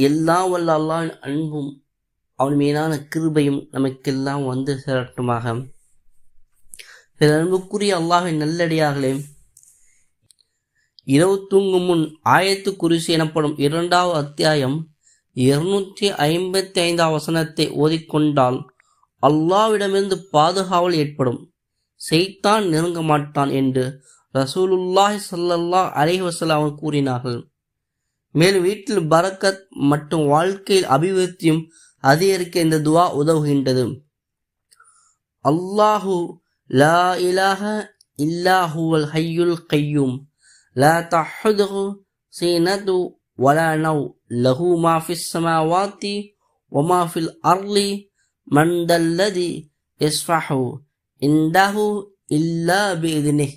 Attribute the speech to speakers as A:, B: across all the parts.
A: எல்லாம் வல்ல அல்லாஹ்வின் அன்பும் அவன் மீதான கிருபையும் நமக்கெல்லாம் வந்து சேரட்டுமாக. அன்புக்குரிய அல்லாஹ்வின் நல்லடியார்களே, இரவு தூங்கும் முன் ஆயத்து குர்சி எனப்படும் 2வது அத்தியாயம் 255 வசனத்தை ஓதிக்கொண்டால் அல்லாஹ்விடமிருந்து பாதுகாவல் ஏற்படும், ஷைத்தான் நெருங்க மாட்டான் என்று ரசூலுல்லாஹி ஸல்லல்லாஹு அலைஹி வஸல்லம் கூறினார்கள். மேலும் வீட்டில் பரக்கத் மற்றும் வாழ்க்கையில் அபிவிருத்தியும் அதிகரிக்க இந்த துவா உதவுகின்றது. அல்லாஹு லா இலாஹ இல்லா ஹுவல் ஹய்யுல் கய்யூம் லா தஹுதுஹு சீனது வலா நவ் லஹு மா ஃபிஸ் ஸமாவாதி வ மா ஃபில் அர்லி மன் தல்லதி யஸ்ஃபஹு இன்தஹு இல்லா பிஇذنஹு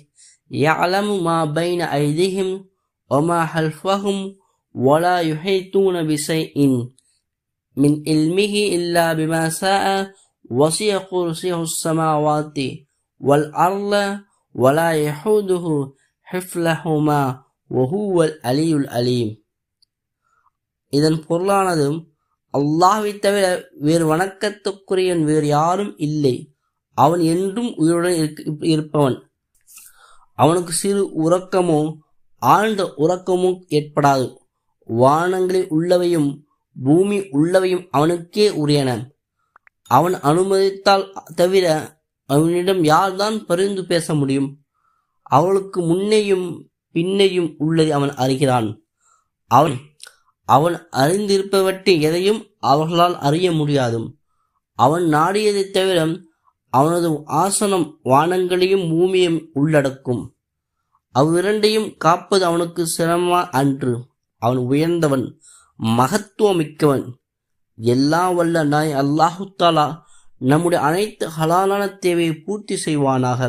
A: யஅலமு மா பைன ஐதிஹிம் வ மா ஹல்ஃபஹும் ولا يحيطون بشيء من علمه إلا بما شاء وسع كرسيه السماوات والأرض ولا يحوده حفظهما وهو العلي العليم. இதன் பொருளானது, அல்லாஹ்வை தவிர வேறு வணக்கத்துக்குரியவன் வேறு யாரும் இல்லை, அவன் என்றும் உயிருடன் இருப்பவன், அவனுக்கு சிறு உறக்கமோ ஆழ்ந்த உறக்கமோ ஏற்படாது, வானங்களில் உள்ளவையும் பூமி உள்ளவையும் அவனுக்கே உரியன, அவன் அனுமதித்தால் தவிர அவனிடம் யார்தான் பரிந்து பேச முடியும், அவளுக்கு முன்னேயும் பின்னையும் உள்ளதை அவன் அறிகிறான், அவன் அறிந்திருப்பவற்றை எதையும் அவர்களால் அறிய முடியாது, அவன் நாடியதை தவிர அவனது ஆசனம் வானங்களையும் பூமியையும் உள்ளடக்கும், அவ்விரண்டையும் காப்பது அவனுக்கு சிரமமா அன்று, அவன் உயர்ந்தவன் மகத்துவமிக்கவன். எல்லாம் வல்ல நாய் அல்லாஹு தஆலா நம்முடைய அனைத்து ஹலாலான தேவையை பூர்த்தி செய்வானாக.